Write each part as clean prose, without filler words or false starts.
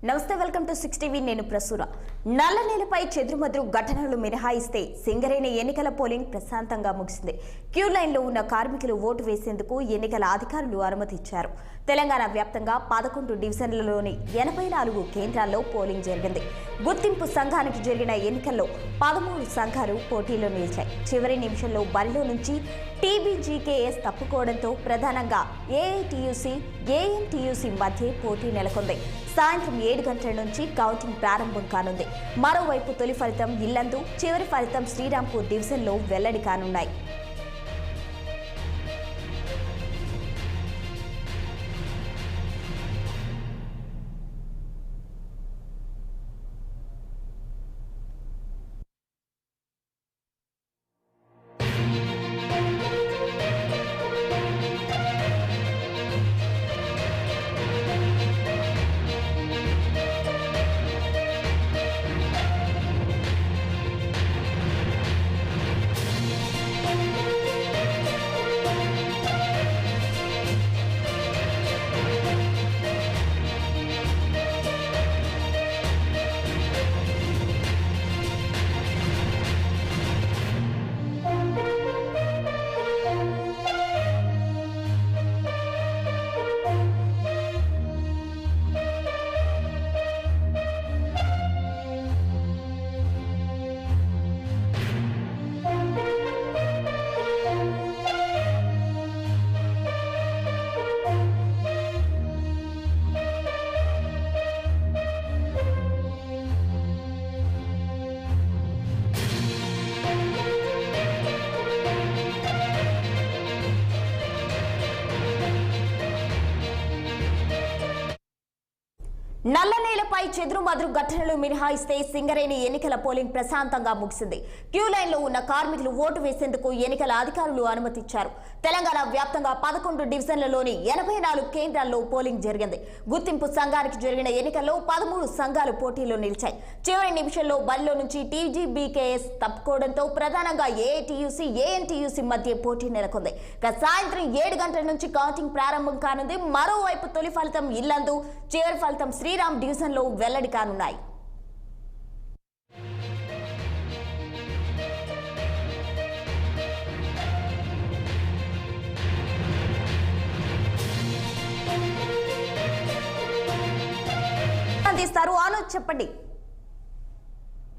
నమస్తే, welcome to 6 TV. నేను ప్రసూర. నల్లనేలపై చెదురుమదురు ఘటనలు మినహాయిస్తే సింగరేణి ఎన్నికల పోలింగ్ ప్రశాంతంగా ముగిసింది. క్యూ లైన్లో ఉన్న కార్మికులు ఓటు వేసేందుకు ఎన్నికల అధికారులు అనుమతి ఇచ్చారు. తెలంగాణ వ్యాప్తంగా 11 డివిజన్లలోని 84 కేంద్రాల్లో పోలింగ్ జరిగింది. గుర్తింపు సంఘానికి జరిగిన ఎన్నికల్లో 13 సంఘాలు పోటీలో నిలిచాయి. చివరి నిమిషంలో బరిలో నుంచి టీబీజీకేఎస్ తప్పుకోవడంతో ప్రధానంగా ఏఐటీయూసీ, ఏఎన్టీయూసీ మధ్య పోటీ నెలకొంది. సాయంత్రం 7 గంటల నుంచి కౌంటింగ్ ప్రారంభం కానుంది. మరోవైపు తొలి ఫలితం ఇల్లందు, చివరి ఫలితం శ్రీరాంపూర్ డివిజన్లో వెల్లడి కానున్నాయి. నల్లనేలపై చెదురుమదురు ఘటనలు మినహాయిస్తే సింగరేణి ఎన్నికల పోలింగ్ ప్రశాంతంగా ముగిసింది. క్యూ లైన్లో ఉన్న కార్మికులు ఓటు వేసేందుకు ఎన్నికల అధికారులు అనుమతిచ్చారు. తెలంగాణ వ్యాప్తంగా 11 డివిజన్లలోని 84 కేంద్రాల్లో పోలింగ్ జరిగింది. గుర్తింపు సంఘానికి జరిగిన ఎన్నికల్లో 13 సంఘాలు పోటీలో నిలిచాయి. చివరి నిమిషంలో బరిలో నుంచి టీజీబీకేఎస్ తప్పుకోవడంతో ప్రధానంగా ఏఐటీయూసీ, ఏఎన్టీయూసీ మధ్య పోటీ నెలకొంది. సాయంత్రం 7 గంటల నుంచి కౌంటింగ్ ప్రారంభం కానుంది. మరోవైపు తొలి ఫలితం ఇల్లందు, చివరి ఫలితం శ్రీరామ్ డివిజన్లో వెల్లడి కానున్నాయి. అందిస్తారు ఆలోచన, చెప్పండి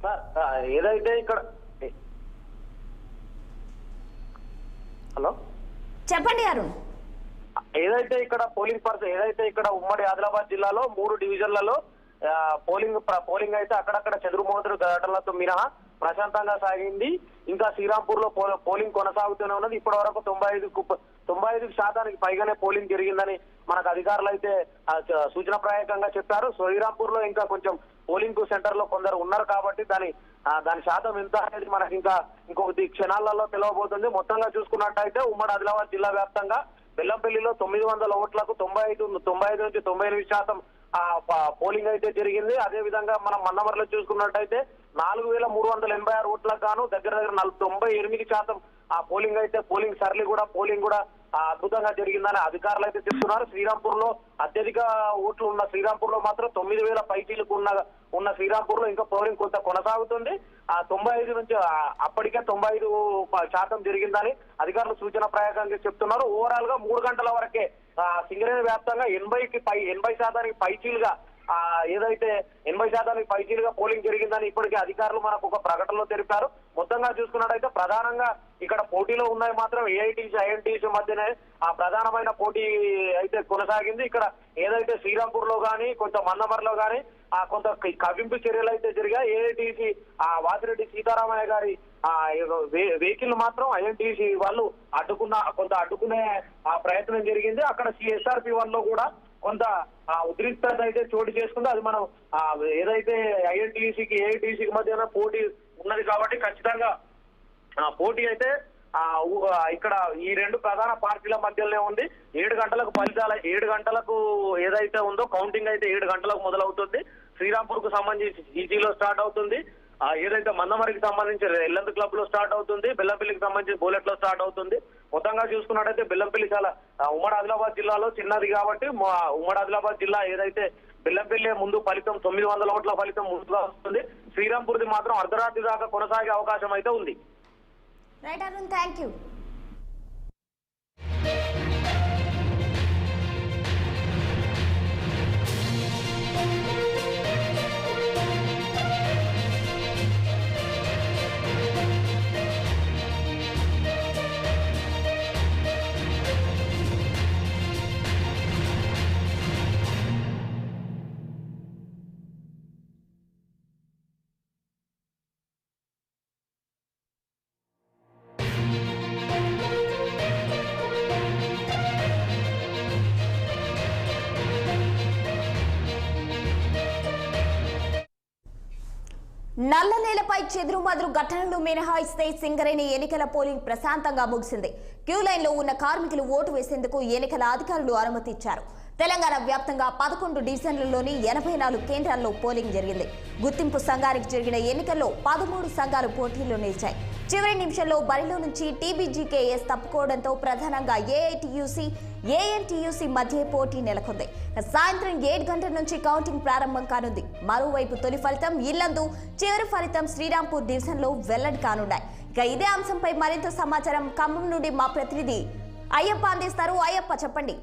సార్. ఏదైతే ఇక్కడ హలో చెప్పండి అరుణ్. ఏదైతే ఇక్కడ ఏదైతే ఇక్కడ ఉమ్మడి ఆదిలాబాద్ జిల్లాలో 3 డివిజన్లలో పోలింగ్ అయితే అక్కడక్కడ చెదురుమదురు ఘటనలతో మినహా ప్రశాంతంగా సాగింది. ఇంకా శ్రీరాంపూర్ లో పోలింగ్ కొనసాగుతూనే ఉన్నది. ఇప్పటి వరకు 95% పైగానే పోలింగ్ జరిగిందని మనకు అధికారులు అయితే సూచనప్రాయకంగా చెప్పారు. శ్రీరాంపూర్ లో ఇంకా కొంచెం పోలింగ్ సెంటర్ లో కొందరు ఉన్నారు కాబట్టి దాని శాతం ఎంత అనేది మనకి ఇంకొక క్షణాలలో తెలవబోతుంది. మొత్తంగా చూసుకున్నట్టయితే ఉమ్మడి ఆదిలాబాద్ జిల్లా వ్యాప్తంగా బెల్లంపల్లిలో 900 ఓట్లకు 95 నుంచి 98% పోలింగ్ అయితే జరిగింది. అదే విధంగా మనం మన్నమర్లో చూసుకున్నట్టయితే 4386 ఓట్లకు గాను దగ్గర 98% పోలింగ్ సరళి కూడా అద్భుతంగా జరిగిందని అధికారులు అయితే చెప్తున్నారు. శ్రీరాంపూర్ లో అత్యధిక ఓట్లు ఉన్న శ్రీరాంపూర్ లో మాత్రం 9000 పైచీలకు ఉన్న శ్రీరాంపూర్ లో ఇంకా పోలింగ్ కొంత కొనసాగుతుంది. 95 నుంచి అప్పటికే 95% జరిగిందని అధికారులు సూచన ప్రాయకంగా చెప్తున్నారు. ఓవరాల్ గా 3 గంటల వరకే సింగరేణి వ్యాప్తంగా 80% పైచీలుగా ఏదైతే 80% పైచీలుగా పోలింగ్ జరిగిందని ఇప్పటికే అధికారులు మనకు ఒక ప్రకటనలో తెలిపారు. మొత్తంగా చూసుకున్నట్టయితే ప్రధానంగా ఇక్కడ పోటీలో ఉన్నాయి మాత్రం ఏఐటీసీ, ఐఎన్టీసీ మధ్యనే ప్రధానమైన పోటీ అయితే కొనసాగింది. ఇక్కడ ఏదైతే శ్రీరాంపూర్ లో గానీ కొంత మన్నమర్లో గానీ కొంత కవింపు చర్యలు అయితే జరిగాయి. ఏఐటీసీ వాసిరెడ్డి సీతారామయ్య గారి వెహికల్ మాత్రం ఐఎన్టీసీ వాళ్ళు అడ్డుకునే ప్రయత్నం జరిగింది. అక్కడ సిఎస్ఆర్పి 1 లో కూడా కొంత ఉద్రిక్తత అయితే చోటు చేసుకుంది. అది మనం ఏదైతే ఐఎన్టీసీకి, ఏఐటీసీకి మధ్య పోటీ ఉన్నది కాబట్టి ఖచ్చితంగా పోటీ అయితే ఇక్కడ ఈ 2 ప్రధాన పార్టీల మధ్యలోనే ఉంది. 7 గంటలకు ఫలితాలు 7 గంటలకు ఏదైతే ఉందో కౌంటింగ్ అయితే 7 గంటలకు మొదలవుతుంది. శ్రీరాంపూర్ కు సంబంధించి ఈజీలో స్టార్ట్ అవుతుంది. ఏదైతే మందమరికి సంబంధించి ఎల్లందు క్లబ్ లో స్టార్ట్ అవుతుంది, బెల్లంపల్లికి సంబంధించి బుల్లెట్ లో స్టార్ట్ అవుతుంది. మొత్తంగా చూసుకున్నట్టయితే బెల్లంపల్లి చాలా ఉమ్మడి ఆదిలాబాద్ జిల్లాలో చిన్నది కాబట్టి ఉమ్మడి ఆదిలాబాద్ జిల్లా ఏదైతే బెల్లంపల్లి ముందు ఫలితం 900 ఓట్ల ఫలితం ముందుగా వస్తుంది. శ్రీరాంపూర్ది మాత్రం అర్ధరాత్రి దాకా కొనసాగే అవకాశం అయితే ఉంది. Right Arun, thank you. నల్లనేలపై చెదురుమదురు ఘటనలు మినహాయిస్తే సింగరేణి ఎన్నికల పోలింగ్ ప్రశాంతంగా ముగిసింది. క్యూ లైన్ లో ఉన్న కార్మికులు ఓటు వేసేందుకు ఎన్నికల అధికారులు అనుమతి ఇచ్చారు. తెలంగాణ వ్యాప్తంగా 11 డివిజన్లలోని 84 కేంద్రాల్లో పోలింగ్ జరిగింది. గుర్తింపు సంఘానికి జరిగిన ఎన్నికల్లో 13 సంఘాలు పోటీలో నిలిచాయి. చివరి నిమిషంలో బరిలో నుంచి టీబీజీకేఎస్ తప్పుకోవడంతో ప్రధానంగా ఏఐటీయూసీ, ఏఎన్టీయూసీ మధ్య పోటీ నెలకొంది. సాయంత్రం 7 గంటల నుంచి కౌంటింగ్ ప్రారంభం కానుంది. మరోవైపు తొలి ఫలితం ఇల్లందు, చివరి ఫలితం శ్రీరాంపూర్ డివిజన్లో వెల్లడి కానున్నాయి. ఇక ఇదే అంశంపై మరింత సమాచారం ఖమ్మం నుండి మా ప్రతినిధి అయ్యప్ప అందిస్తారు. అయ్యప్ప, చెప్పండి.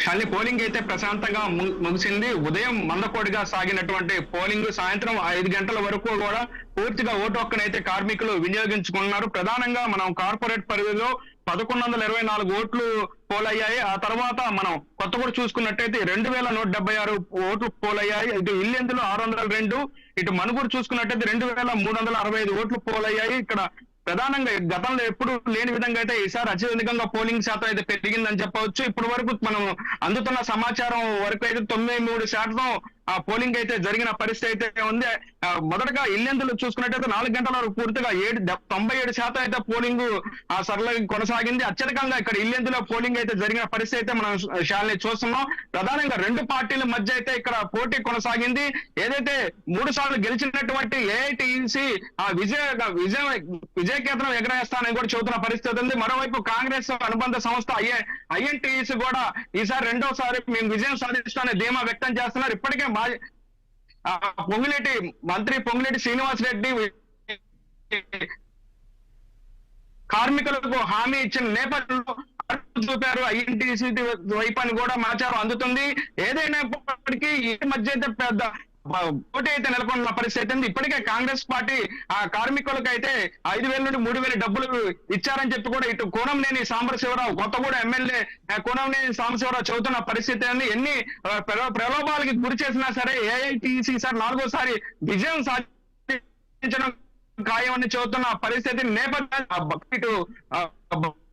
షాలి, పోలింగ్ అయితే ప్రశాంతంగా ముగిసింది. ఉదయం మందకోడిగా సాగినటువంటి పోలింగ్ సాయంత్రం 5 గంటల వరకు కూడా పూర్తిగా ఓటు హక్కునైతే కార్మికులు వినియోగించుకున్నారు. ప్రధానంగా మనం కార్పొరేట్ పరిధిలో 1124 ఓట్లు పోలయ్యాయి. ఆ తర్వాత మనం కొత్తగూడ చూసుకున్నట్టయితే 2176 ఓట్లు పోలయ్యాయి. ఇటు ఇల్లెందులో 602, ఇటు మనుగూరు చూసుకున్నట్టయితే 2365 ఓట్లు పోలయ్యాయి. ఇక్కడ ప్రధానంగా గతంలో ఎప్పుడు లేని విధంగా అయితే ఈసారి అత్యధికంగా పోలింగ్ శాతం అయితే పెరిగిందని చెప్పవచ్చు. ఇప్పటి వరకు మనం అందుతున్న సమాచారం వరకు అయితే 93% పోలింగ్ అయితే జరిగిన పరిస్థితి అయితే ఉంది. మొదటగా ఇల్లెందులు చూసుకున్నట్టయితే 4 గంటల వరకు పూర్తిగా 97% అయితే పోలింగ్ సరళంగా కొనసాగింది. అత్యధికంగా ఇక్కడ ఇల్లెందులో పోలింగ్ అయితే జరిగిన పరిస్థితి అయితే మనం శాలిని చూస్తున్నాం. ప్రధానంగా 2 పార్టీల మధ్య అయితే ఇక్కడ పోటీ కొనసాగింది. ఏదైతే 3 సార్లు గెలిచినటువంటి ఏఐటీసీ విజయకేతనం ఎగరేస్తానని కూడా చెబుతున్న పరిస్థితి ఉంది. మరోవైపు కాంగ్రెస్ అనుబంధ సంస్థ ఐఎన్టీసీ కూడా ఈసారి రెండోసారి మేము విజయం సాధిస్తామని ధీమా వ్యక్తం చేస్తున్నారు. ఇప్పటికే మంత్రి పొంగులేటి శ్రీనివాస్ రెడ్డి కార్మికులకు హామీ ఇచ్చిన నేపథ్యంలో చూపారు ఐఎన్టీసీ వైపు అని కూడా సమాచారం అందుతుంది. ఏదైనప్పటికీ ఈ మధ్య అయితే పెద్ద పోటీ అయితే నెలకొన్న పరిస్థితి ఉంది. ఇప్పటికే కాంగ్రెస్ పార్టీ కార్మికులకు అయితే 5,000 నుండి 3,000 డబ్బులు ఇచ్చారని చెప్పి కూడా ఇటు కోనంనేని సాంబశివరావు, కొత్తగూడ ఎమ్మెల్యే కోనంనేని సాంబశివరావు చెబుతున్న పరిస్థితి ఉంది. ఎన్ని ప్రలోభాలకి గురి చేసినా సరే ఏఐటీసీ సార్ 4వ విజయం సాధించడం ఖాయమని చెబుతున్న పరిస్థితి నేపథ్యంలో ఇటు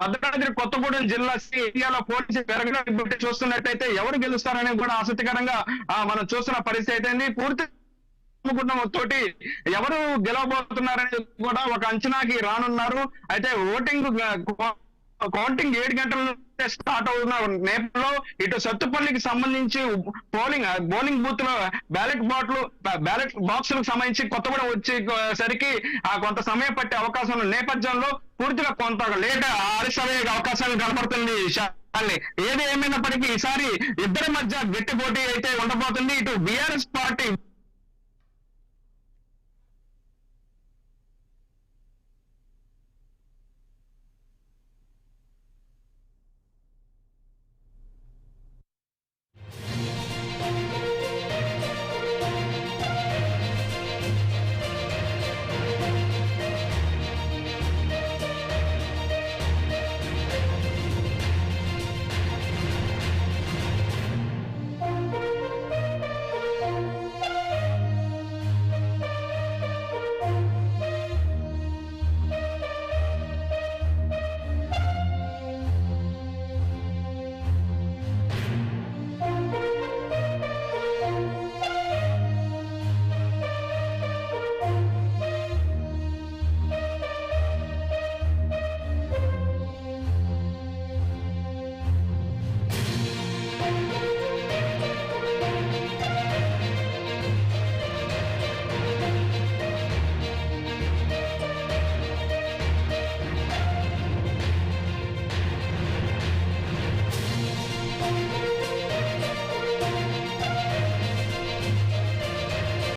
భద్రాద్రి కొత్తగూడెం జిల్లా ఏరియాలో పోలీసు పెరగడం చూస్తున్నట్టయితే ఎవరు గెలుస్తారని కూడా ఆసక్తికరంగా మనం చూస్తున్న పరిస్థితి అయింది. పూర్తి తోటి ఎవరు గెలవబోతున్నారని కూడా ఒక అంచనాకి రానున్నారు. అయితే ఓటింగ్ కౌంటింగ్ 7 గంటల స్టార్ట్ అవుతున్న నేపథ్యంలో ఇటు సత్తుపల్లికి సంబంధించి పోలింగ్ బూత్ లో బ్యాలెట్ బాక్సులకు సంబంధించి కొత్తగూడ వచ్చేసరికి కొంత సమయం పట్టే అవకాశం ఉన్న నేపథ్యంలో పూర్తిగా కొంత లేట్ ఆలస్యమయ్యే అవకాశాలు కనపడుతుంది. ఏది ఏమైనప్పటికీ ఈసారి ఇద్దరి మధ్య గట్టి పోటీ అయితే ఉండబోతుంది. ఇటు బీఆర్ఎస్ పార్టీ